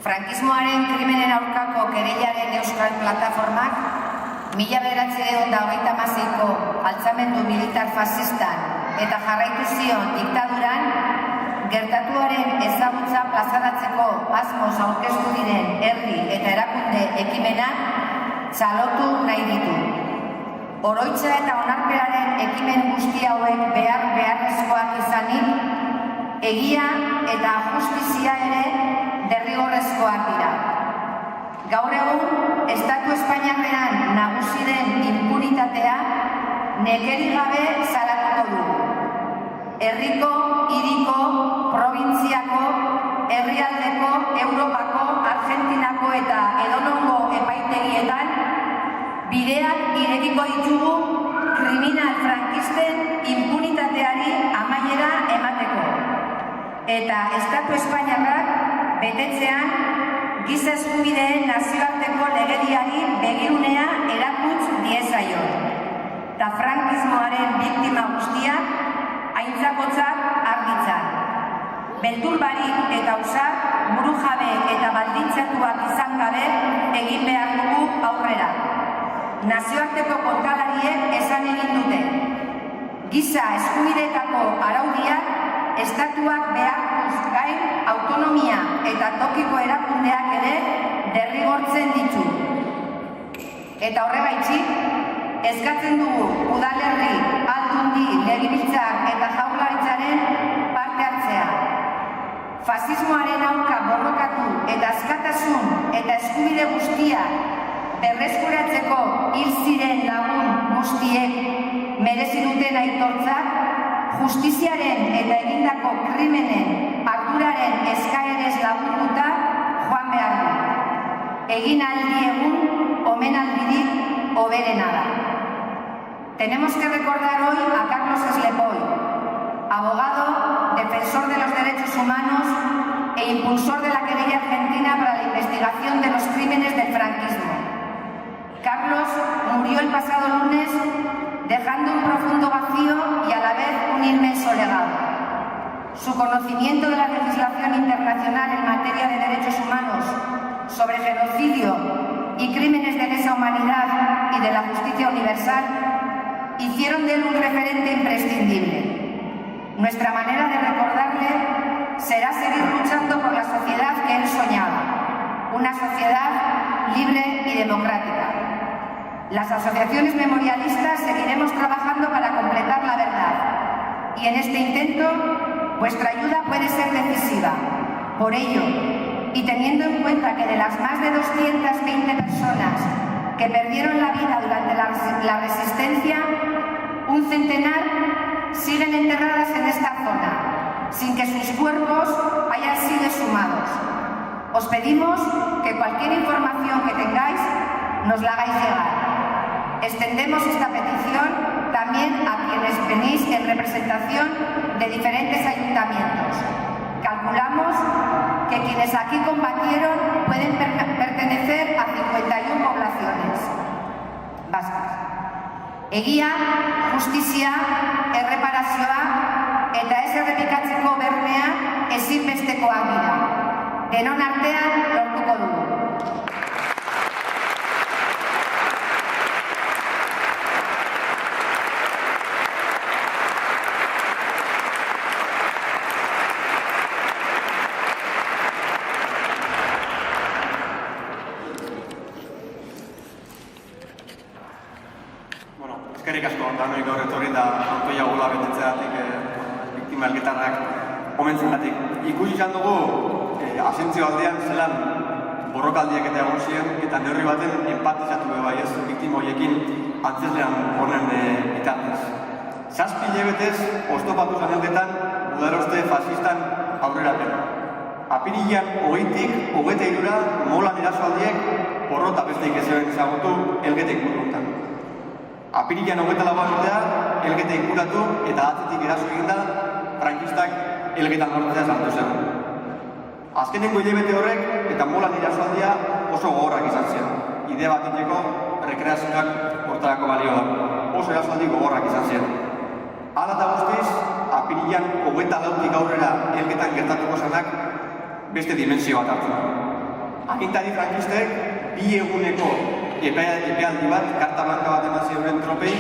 Frankismoaren krimenen aurkako kereilaren Euskal Plataformak 1936ko altzamendu militar fasistan eta jarraitu zion diktaduran gertatuaren ezagutza plazaratzeko asmoz aurkeztu diren herri eta erakunde ekimenak txalotu nahi ditu. Oroitza eta onarpenaren ekimen guzti hauek beharrezkoak izanik, egia eta justizia ere derrigorrezkoak dira. Gaur egun, Estatu Espainiarrean nagusi den inpunitatea nekeri gabe salatuko du. Herriko, hiriko, probintziako, herrialdeko, Europako, Argentinako eta edonongo epaitegietan bideak irekiko ditugu kriminal frankisten inpunitateari amaiera emateko. Eta Estatu Espainiarrak betetzean giza eskubideen nazioarteko legediari begirunea erakutz diezaion. Ta frankismoaren biktima guztiak aintzakotzat argitzan. Beldur barik eta ausart, burujabe eta baldintzatuak izan gabe egin behar dugu aurrera. Nazioarteko kontalariek esan egin dute. Giza eskubideetako araudiak estatuak behartuz gain autonomia eta tokiko erakundeak ere derrigortzen ditu. Eta horregaitzik, eskatzen dugu udalerri, aldundi, legebiltzar eta jaurlaritzaren parte hartzea. Fasismoaren aurka borrokatu eta askatasun eta eskubide guztiak berreskuratzeko hil ziren lagun guztiek merezi duten aitortzak, justiziaren eta egindako krimenen arduraren eskaerez lagunduta joan behar du. Egin aldi egun, omenaldirik hoberena da. Tenemos que recordar hoy a Carlos Eslepoy, abogado, defensor de los derechos humanos e impulsor de la querella argentina para la investigación de los crímenes del franquismo. Carlos murió el pasado lunes dejando un profundo vacío y a la vez un inmenso legado. Su conocimiento de la legislación internacional en materia de derechos humanos, sobre genocidio y crímenes de lesa humanidad y de la justicia universal hicieron de él un referente imprescindible. Nuestra manera de recordarle será seguir luchando por la sociedad que él soñaba, una sociedad libre y democrática. Las asociaciones memorialistas seguiremos trabajando para completar la verdad y en este intento vuestra ayuda puede ser decisiva. Por ello, y teniendo en cuenta que de las más de 220 personas que perdieron la vida durante la resistencia, un centenar siguen enterradas en esta zona, sin que sus cuerpos hayan sido exhumados. Os pedimos que cualquier información que tengáis nos la hagáis llegar. Extendemos esta petición también a quienes venís en representación de diferentes ayuntamientos. Calculamos que quienes aquí combatieron pueden pertenecer a 51 poblaciones vascas. Egia, justizia, erreparazioa eta ez errepikatzeko bermea ezinbestekoak dira. Denon artean lortuko dugu. Eskerrik asko, danoi gaur etorri da autoia gula betetzeatik biktima elgetarrak omentzenatik. Ikusi izan dugu asentzio aldean zelan borrokaldiak eta egon ziren eta neurri baten empatizatu bai ez biktima horiekin antzeslean honen bitartez. 7 hilabetez oztopatu zaneldetan gudaroste fasistan aurrerapen. Apirilean 20-tik 23 molan erasoaldiek porrota besteik ez zuen ezagutu elgetek buruntan. Apirilean 24 urtea, elgeta inkuratu eta atzetik eraso eginda, frankistak elgetan lortzea sartu zen. Azkenengo hilabete horrek eta molan erasoaldia oso gogorrak izan zen. Idea bat iteko, rekreazioak hortarako balio da. Oso erasoaldi gogorrak izan zen. Hala eta guztiz, apirilan 24 aurrera elgetan gertatuko zanak beste dimensio bat hartzen. Agintari frankistek 2 eguneko epealdi bat, karta blanka bat eman ziren tropei,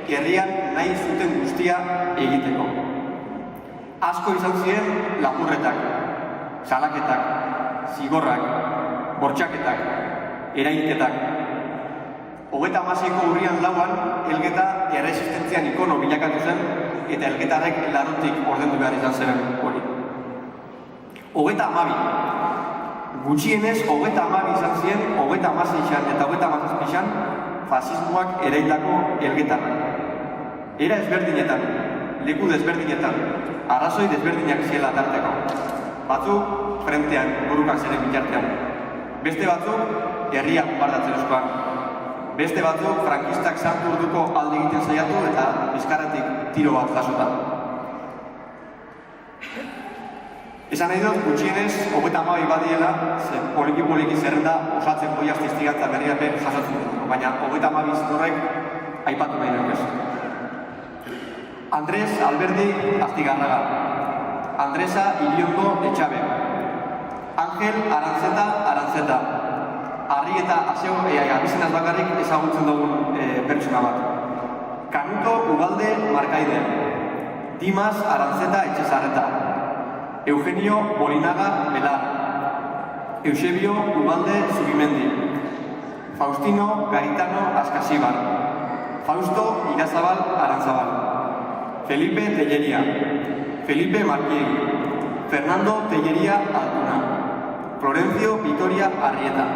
herrian nahi zuten guztia egiteko. Asko izan ziren lapurretak, salaketak, zigorrak, bortxaketak, erailketak. 36ko urrian lauan, Elgeta erresistentzian ikono bilakatu zen, eta elgetarrek larotik ordendu behar izan zen hori. 32. Gutxienez, 32 izan ziren, 36an eta 37an, fasismoak eraildako elgetarrak. Era ezberdinetan, leku desberdinetan, arrazoi desberdinak ziela tarteko. Batzuk, frentean, burukan ziren bitartean. Beste batzuk, herria bombardatzen euskoan. Beste batzuk, frankistak sartu orduko alde egiten saiatu eta bizkarretik tiro bat jasota. Esan nahi dut, gutxienez, 32 badiela, poliki zerrenda osatzen goiaz testigantza berriapen jasotzen dut, baina 32 zitorrek aipatu nahi dut ez. Andres Alberdi Astigarraga, Andresa Iriondo Etxabe, Angel Arantzeta, Arri eta Aseo abizenaz bakarrik ezagutzen dugun pertsona bat. Kanuto Ugalde Markaide, Dimas Arantzeta Etxezarreta, Eugenio Bolinaga Belar, Eusebio Ugalde Zubimendi, Faustino Garitano Askasibar, Fausto Irazabal Arantzabal, Felipe Telleria, Felipe Marquín, Fernando Telleria Altuna, Florencio Vitoria Arrieta,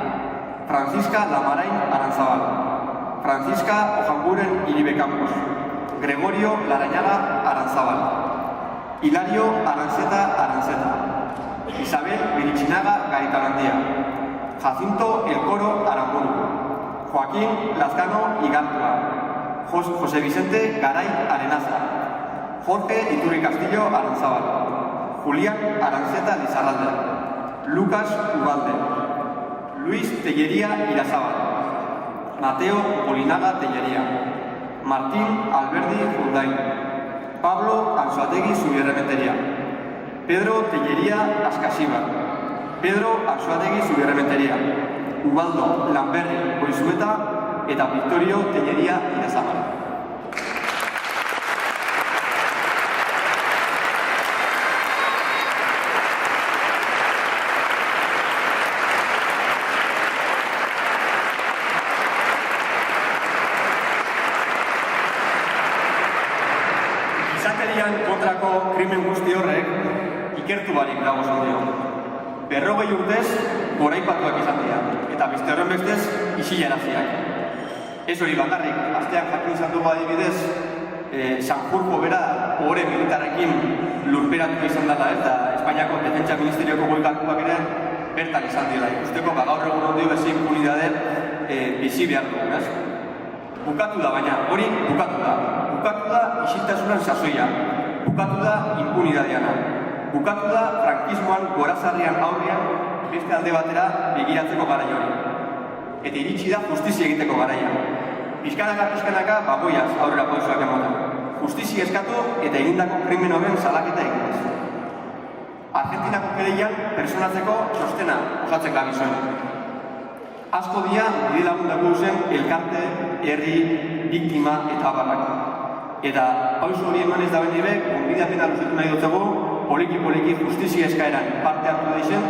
Francisca Lamarain Arantzabal, Francisca Ojanguren Iribe Campos, Gregorio Larañaga Arantzabal, Hilario Aranzeta, Isabel Mirichinaga Gaitalandia, Jacinto El Coro Aramburu, Joaquín Lazcano Igartua, José Vicente Garay Arenaza, Jorge Iturri Castillo Arantzabal, Julián Aranzeta Lizarralde, Lucas Ugalde, Luis Tellería Irazábal, Mateo Bolinaga Tellería, Martín Alberdi Urdain, Pablo Anzuategui Zubierrementeria, Pedro Tellería Askasibar, Pedro Anzuategui Zubierrementeria, Ubaldo Lamberri Goizueta eta Victorio Tellería Irazábal. Kontrako krimen guzti horrek ikertu barik dago dio. 40 urtez goraipatuak izan dira, eta beste horren bestez isilaraziak. Ez hori bakarrik, asteak jakin izan dugu adibidez, Sanjurjo bera ohore militarrekin lurperatu izan dela, eta Espainiako Defentsa Ministerioko goikalkuak ere bertan izan dira. Ikusteko gaur egun ondio bezi impunidade bizi behar dugu, ez? Bukatu da, baina hori bukatu da. Bukatu da isiltasunan sasoia. Bukatu da impunidadeana. Bukatu da frankismoan gorazarrian aurrean beste alde batera begiratzeko garai hori. Eta iritsi da justizia egiteko garaia. Pizkanaka bagoiaz aurrera pausoak ematen. Justizia eskatu eta egindako krimen horren salaketa eginez. Argentinako kereian personatzeko txostena osatzen gabizuen. Asko dia bide lagundako duzen elkarte, herri, biktima eta abarrak. Eta pauso hori emanez da bendibe, konbidapena luzetu nahi dutzago, poliki justizia eskaeran parte hartu da izen,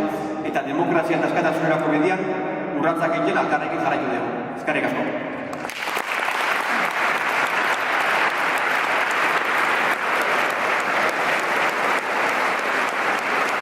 eta demokrazia eta eskatasunerako bidean urratzak egiten alkarrekin jarraitu dugu. Eskerrik asko.